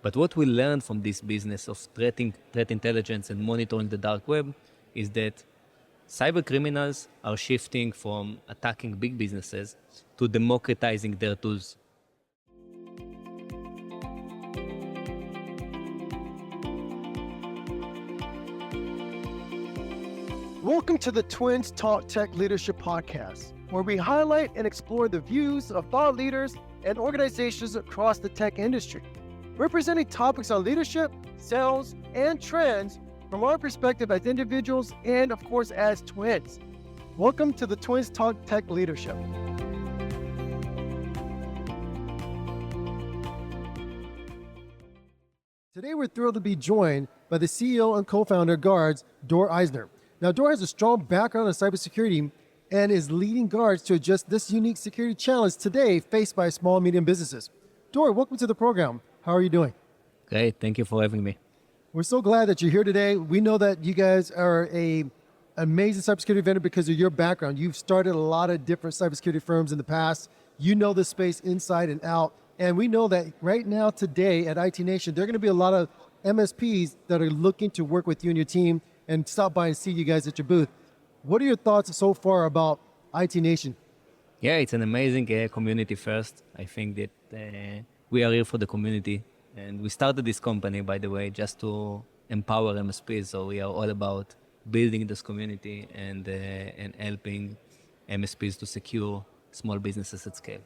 But what we learned from this business of threat intelligence and monitoring the dark web is that cyber criminals are shifting from attacking big businesses to democratizing their tools. Welcome to the Twins Talk Tech Leadership Podcast, where we highlight and explore the views of thought leaders and organizations across the tech industry, representing topics on leadership, sales, and trends from our perspective as individuals and, of course, as twins. Welcome to the Twins Talk Tech Leadership. Today, we're thrilled to be joined by the CEO and co-founder of Guardz, Dor Eisner. Now, Dor has a strong background in cybersecurity and is leading Guardz to address this unique security challenge today faced by small and medium businesses. Dor, welcome to the program. How are you doing? Great, thank you for having me. We're so glad that you're here today. We know that you guys are an amazing cybersecurity vendor because of your background. You've started a lot of different cybersecurity firms in the past. You know the space inside and out. And we know that right now, today at IT Nation, there are going to be a lot of MSPs that are looking to work with you and your team and stop by and see you guys at your booth. What are your thoughts so far about IT Nation? Yeah, it's an amazing community first. I think that we are here for the community. And we started this company, by the way, just to empower MSPs. So we are all about building this community and helping MSPs to secure small businesses at scale.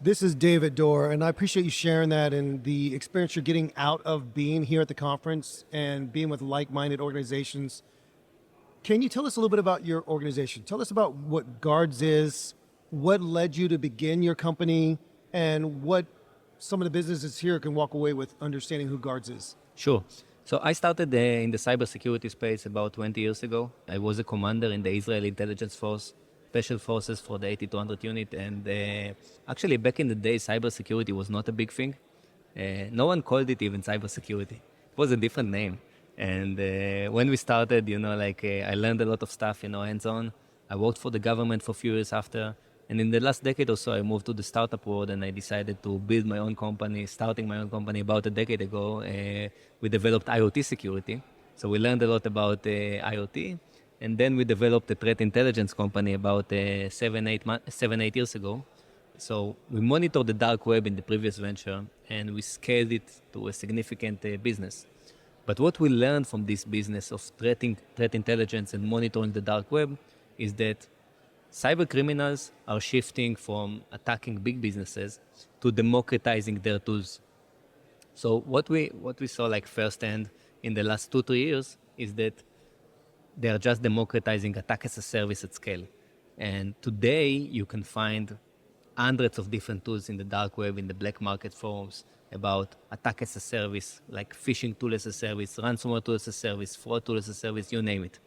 This is David Dor, and I appreciate you sharing that and the experience you're getting out of being here at the conference and being with like-minded organizations. Can you tell us a little bit about your organization? Tell us about what Guardz is, what led you to begin your company, and what some of the businesses here can walk away with understanding who Guardz is. Sure. So I started in the cybersecurity space about 20 years ago. I was a commander in the Israeli intelligence force, special forces for the 8200 unit. And actually, back in the day, cybersecurity was not a big thing. No one called it even cybersecurity. It was a different name. And when we started, I learned a lot of stuff, hands-on. I worked for the government for a few years after. And in the last decade or so, I moved to the startup world and I decided to build my own company, starting my own company about a decade ago. We developed IoT security. So we learned a lot about IoT. And then we developed a threat intelligence company about 7-8 years ago. So we monitored the dark web in the previous venture and we scaled it to a significant business. But what we learned from this business of threat intelligence and monitoring the dark web is that cyber criminals are shifting from attacking big businesses to democratizing their tools. So what we saw like firsthand in the last 2-3 years is that they are just democratizing attack as a service at scale. And today you can find hundreds of different tools in the dark web, in the black market forums about attack as a service, like phishing tool as a service, ransomware tool as a service, fraud tool as a service, you name it.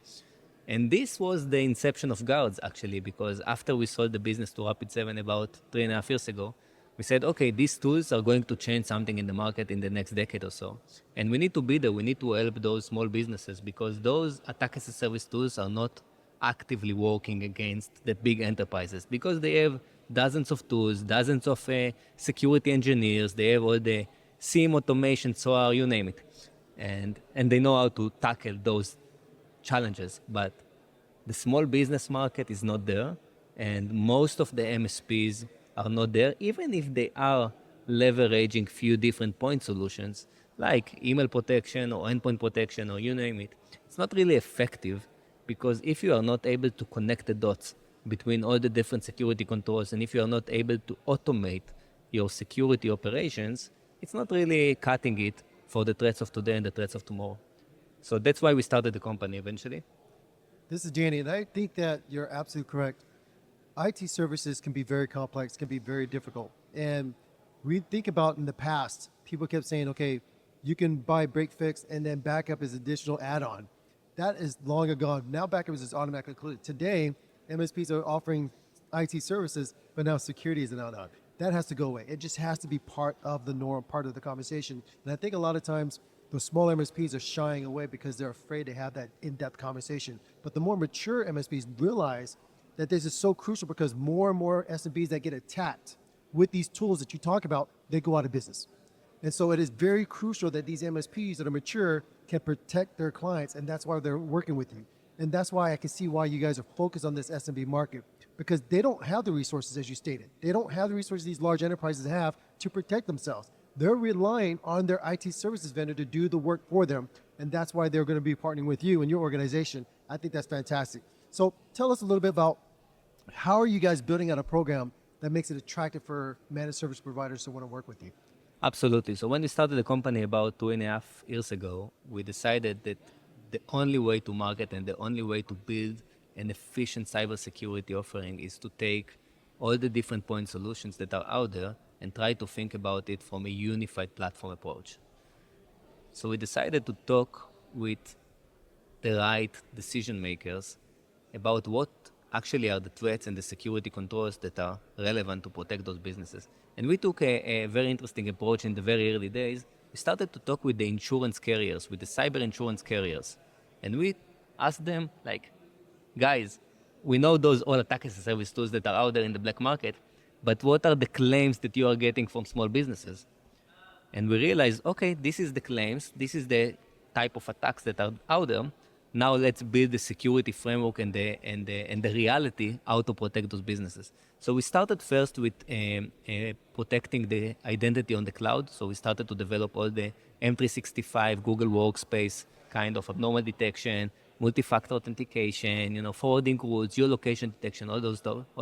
And this was the inception of Guardz, actually, because after we sold the business to Rapid7 about 3.5 years ago, we said, okay, these tools are going to change something in the market in the next decade or so. And we need to be there. We need to help those small businesses because those attack as a service tools are not actively working against the big enterprises because they have dozens of tools, dozens of security engineers. They have all the SIEM automation, SOAR, you name it. And they know how to tackle those challenges. But the small business market is not there. And most of the MSPs are not there, even if they are leveraging few different point solutions, like email protection or endpoint protection or you name it. It's not really effective because if you are not able to connect the dots between all the different security controls and if you are not able to automate your security operations, it's not really cutting it for the threats of today and the threats of tomorrow. So that's why we started the company eventually. This is Danny, and I think that you're absolutely correct. IT services can be very complex, can be very difficult. And we think about in the past, people kept saying, okay, you can buy break fix and then backup is additional add-on. That is long ago. Now backup is just automatically included. Today, MSPs are offering IT services, but now security is an add-on. That has to go away. It just has to be part of the norm, part of the conversation. And I think a lot of times the small MSPs are shying away because they're afraid to have that in-depth conversation. But the more mature MSPs realize that this is so crucial because more and more SMBs that get attacked with these tools that you talk about, they go out of business. And so it is very crucial that these MSPs that are mature can protect their clients, and that's why they're working with you. And that's why I can see why you guys are focused on this SMB market, because they don't have the resources, as you stated. They don't have the resources these large enterprises have to protect themselves. They're relying on their IT services vendor to do the work for them, and that's why they're going to be partnering with you and your organization. I think that's fantastic. So tell us a little bit about how are you guys building out a program that makes it attractive for managed service providers to want to work with you? Absolutely. So when we started the company about 2.5 years ago, we decided that the only way to market and the only way to build an efficient cybersecurity offering is to take all the different point solutions that are out there and try to think about it from a unified platform approach. So we decided to talk with the right decision makers about what actually are the threats and the security controls that are relevant to protect those businesses. And we took a very interesting approach in the very early days. We started to talk with the insurance carriers, with the cyber insurance carriers. And we asked them, like, guys, we know those all attack as a service tools that are out there in the black market, but what are the claims that you are getting from small businesses? And we realized, okay, this is the claims, this is the type of attacks that are out there. Now let's build the security framework and the reality how to protect those businesses. So we started first with protecting the identity on the cloud. So we started to develop all the M365, Google Workspace kind of abnormal detection, multi-factor authentication, forwarding rules, geolocation detection, all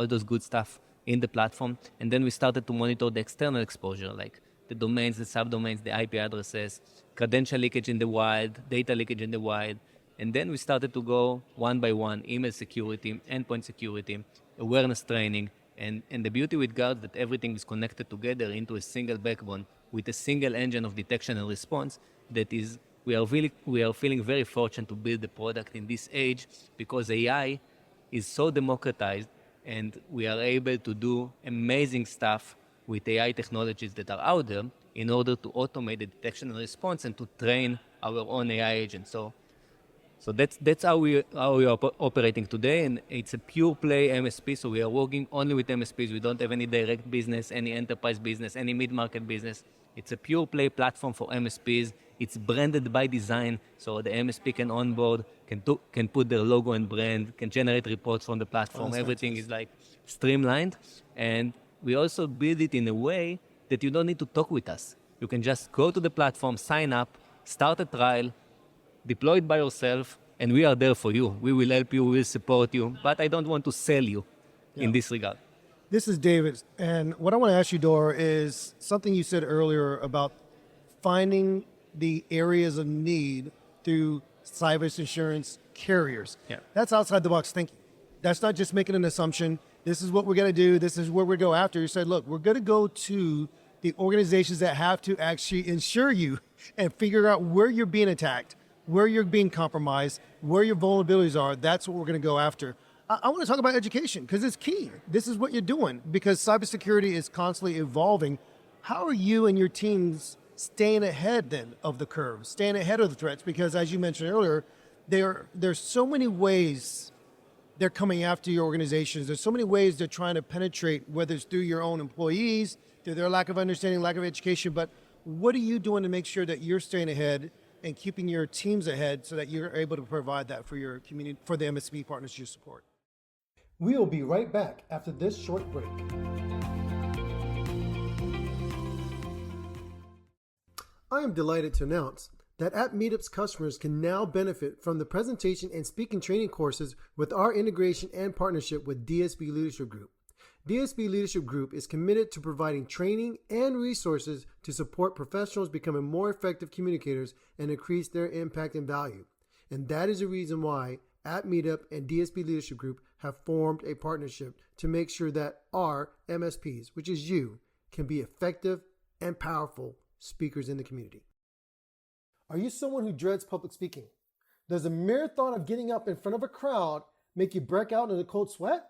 those good stuff in the platform. And then we started to monitor the external exposure, like the domains, the subdomains, the IP addresses, credential leakage in the wild, data leakage in the wild. And then we started to go one by one, email security, endpoint security, awareness training. And the beauty with Guardz that everything is connected together into a single backbone with a single engine of detection and response. That is, we are feeling very fortunate to build the product in this age because AI is so democratized and we are able to do amazing stuff with AI technologies that are out there in order to automate the detection and response and to train our own AI agents. So that's how we are operating today, and it's a pure play MSP. So we are working only with MSPs. We don't have any direct business, any enterprise business, any mid-market business. It's a pure play platform for MSPs. It's branded by design, so the MSP can onboard, can put their logo and brand, can generate reports from the platform. Everything is like streamlined, and we also build it in a way that you don't need to talk with us. You can just go to the platform, sign up, start a trial, deploy it by yourself, and we are there for you. We will help you, we will support you, but I don't want to sell you in this regard. This is David, and what I want to ask you, Dor, is something you said earlier about finding the areas of need through cyber insurance carriers. Yeah. That's outside the box thinking. That's not just making an assumption. This is what we're going to do. This is where we go after. You said, look, we're going to go to the organizations that have to actually insure you and figure out where you're being attacked, where you're being compromised, where your vulnerabilities are. That's what we're going to go after. I want to talk about education because it's key. This is what you're doing because cybersecurity is constantly evolving. How are you and your teams staying ahead then of the curve, staying ahead of the threats? Because as you mentioned earlier, there's so many ways they're coming after your organizations. There's so many ways they're trying to penetrate, whether it's through your own employees, through their lack of understanding, lack of education. But what are you doing to make sure that you're staying ahead and keeping your teams ahead so that you're able to provide that for your community, for the MSP partners you support? We'll be right back after this short break. I am delighted to announce that App Meetup's customers can now benefit from the presentation and speaking training courses with our integration and partnership with DSB Leadership Group. DSB Leadership Group is committed to providing training and resources to support professionals becoming more effective communicators and increase their impact and value. And that is the reason why App Meetup and DSB Leadership Group have formed a partnership to make sure that our MSPs, which is you, can be effective and powerful speakers in the community. Are you someone who dreads public speaking? Does the mere thought of getting up in front of a crowd make you break out in a cold sweat?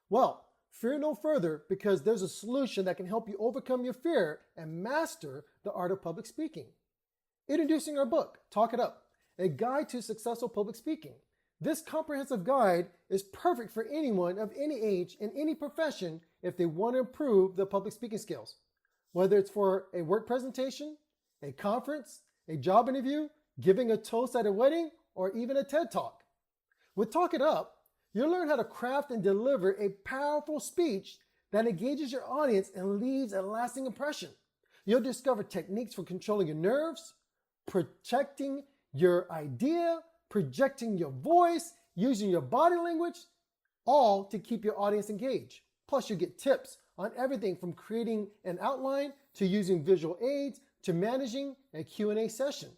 Well, fear no further because there's a solution that can help you overcome your fear and master the art of public speaking. Introducing our book, Talk It Up, a guide to successful public speaking. This comprehensive guide is perfect for anyone of any age in any profession if they want to improve their public speaking skills. Whether it's for a work presentation, a conference, a job interview, giving a toast at a wedding, or even a TED Talk. With Talk It Up, you'll learn how to craft and deliver a powerful speech that engages your audience and leaves a lasting impression. You'll discover techniques for controlling your nerves, protecting your idea, projecting your voice, using your body language, all to keep your audience engaged. Plus, you get tips on everything from creating an outline to using visual aids to managing a Q&A session.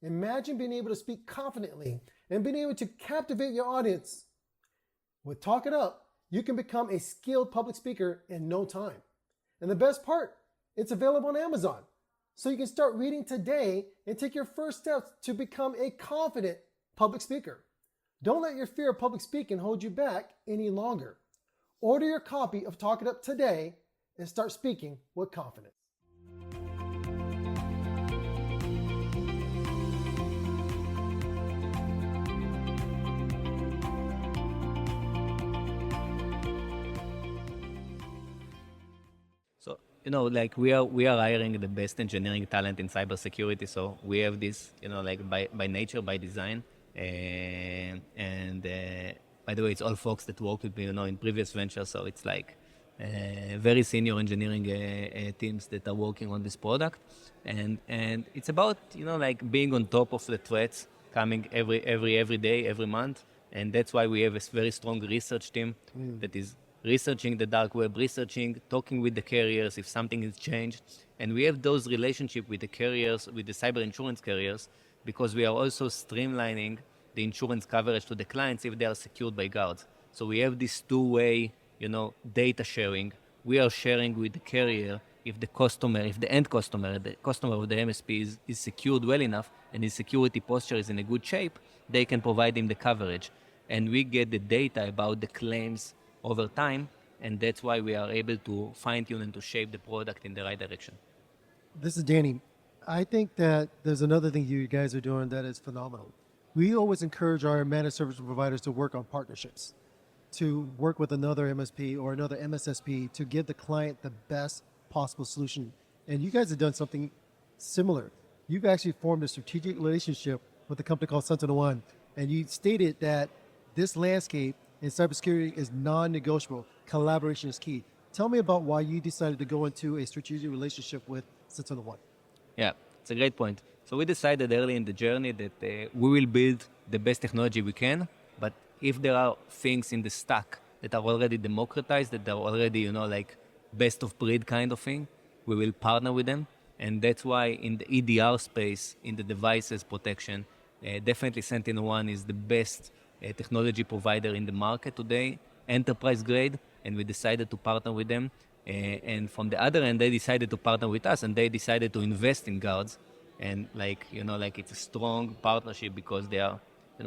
Imagine being able to speak confidently and being able to captivate your audience. With Talk It Up, you can become a skilled public speaker in no time. And the best part, it's available on Amazon. So you can start reading today and take your first steps to become a confident public speaker. Don't let your fear of public speaking hold you back any longer. Order your copy of Talk It Up today and start speaking with confidence. So, like we are hiring the best engineering talent in cybersecurity. So we have this, like by nature, by design. And by the way, it's all folks that work with me, in previous ventures. So it's like very senior engineering teams that are working on this product. And it's about, like being on top of the threats coming every day, every month. And that's why we have a very strong research team that is researching the dark web, talking with the carriers if something has changed. And we have those relationships with the carriers, with the cyber insurance carriers, because we are also streamlining the insurance coverage to the clients if they are secured by Guardz. So we have this two-way, data sharing. We are sharing with the carrier if the end customer, the customer of the MSP is secured well enough and his security posture is in a good shape, they can provide him the coverage. And we get the data about the claims over time, and that's why we are able to fine-tune and to shape the product in the right direction. This is Danny. I think that there's another thing you guys are doing that is phenomenal. We always encourage our managed service providers to work on partnerships, to work with another MSP or another MSSP to give the client the best possible solution. And you guys have done something similar. You've actually formed a strategic relationship with a company called SentinelOne, and you stated that this landscape in cybersecurity is non-negotiable. Collaboration is key. Tell me about why you decided to go into a strategic relationship with SentinelOne. Yeah, it's a great point. So we decided early in the journey that we will build the best technology we can, but if there are things in the stack that are already democratized, that are already, like best of breed kind of thing, we will partner with them. And that's why in the EDR space, in the devices protection, definitely SentinelOne is the best technology provider in the market today, enterprise grade, and we decided to partner with them. And from the other end, they decided to partner with us, and they decided to invest in Guardz. And it's a strong partnership because they are,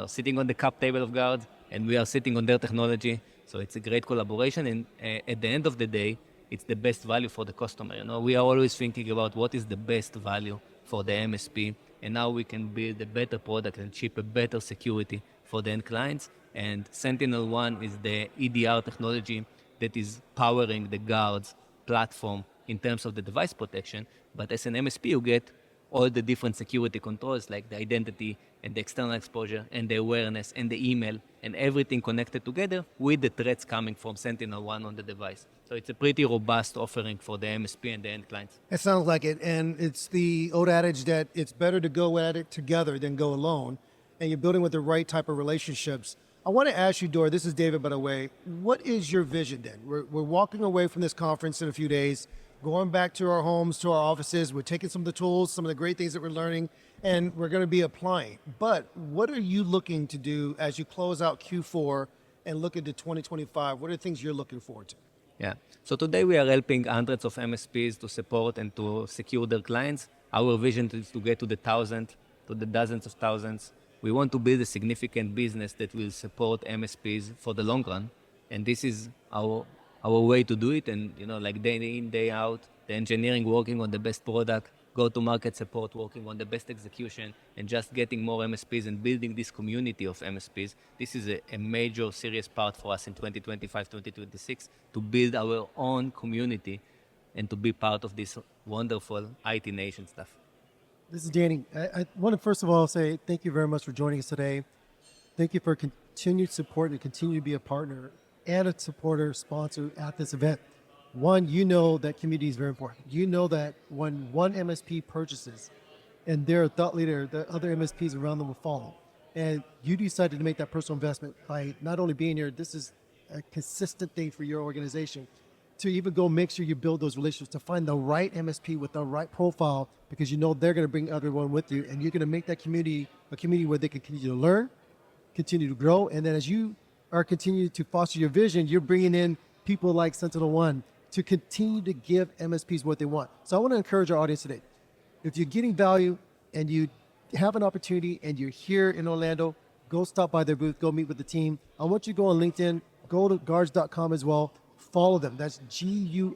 sitting on the cap table of Guardz, and we are sitting on their technology. So it's a great collaboration. And at the end of the day, it's the best value for the customer. We are always thinking about what is the best value for the MSP, and now we can build a better product and ship a better security for the end clients. And SentinelOne is the EDR technology that is powering the Guardz platform in terms of the device protection. But as an MSP, you get all the different security controls like the identity and the external exposure and the awareness and the email and everything connected together with the threats coming from SentinelOne on the device. So it's a pretty robust offering for the MSP and the end clients. It sounds like it. And it's the old adage that it's better to go at it together than go alone. And you're building with the right type of relationships. I want to ask you, Dor, this is David, by the way, what is your vision then? We're walking away from this conference in a few days, going back to our homes, to our offices. We're taking some of the tools, some of the great things that we're learning, and we're going to be applying. But what are you looking to do as you close out Q4 and look into 2025? What are the things you're looking forward to? Yeah. So today we are helping hundreds of MSPs to support and to secure their clients. Our vision is to get to the thousands, to the dozens of thousands. We want to build a significant business that will support MSPs for the long run. And this is our way to do it. And, like day in, day out, the engineering working on the best product, go-to-market support working on the best execution, and just getting more MSPs and building this community of MSPs. This is a major, serious part for us in 2025, 2026, to build our own community and to be part of this wonderful IT nation stuff. This is Danny. I want to first of all say thank you very much for joining us today. Thank you for continued support and continue to be a partner and a supporter, sponsor at this event. One, you know that community is very important. You know that when one MSP purchases and they're a thought leader, the other MSPs around them will follow. And you decided to make that personal investment by not only being here, this is a consistent thing for your organization, to even go make sure you build those relationships, to find the right MSP with the right profile, because you know they're going to bring everyone with you, and you're going to make that community a community where they can continue to learn, continue to grow, and then as you are continuing to foster your vision, you're bringing in people like SentinelOne to continue to give MSPs what they want. So I want to encourage our audience today. If you're getting value and you have an opportunity and you're here in Orlando, go stop by their booth, go meet with the team. I want you to go on LinkedIn, go to guardz.com as well. Follow them. That's GUARDZ.com.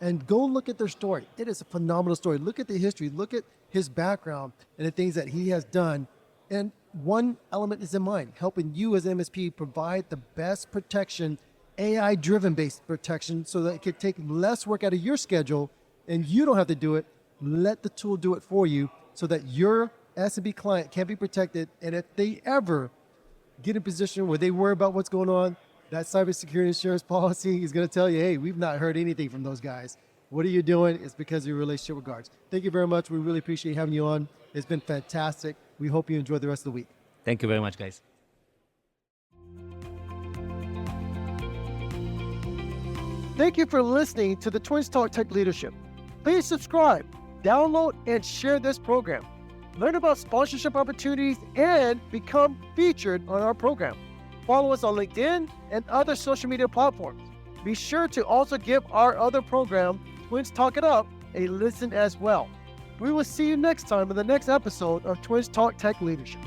And go look at their story. It is a phenomenal story. Look at the history. Look at his background and the things that he has done. And one element is in mind, helping you as an MSP provide the best protection, AI-driven based protection, so that it can take less work out of your schedule and you don't have to do it. Let the tool do it for you so that your SMB client can be protected. And if they ever get in a position where they worry about what's going on, that cybersecurity insurance policy is going to tell you, hey, we've not heard anything from those guys. What are you doing? It's because of your relationship with Guardz. Thank you very much. We really appreciate having you on. It's been fantastic. We hope you enjoy the rest of the week. Thank you very much, guys. Thank you for listening to the Twins Talk Tech Leadership. Please subscribe, download, and share this program. Learn about sponsorship opportunities and become featured on our program. Follow us on LinkedIn and other social media platforms. Be sure to also give our other program, Twins Talk It Up, a listen as well. We will see you next time in the next episode of Twins Talk Tech Leadership.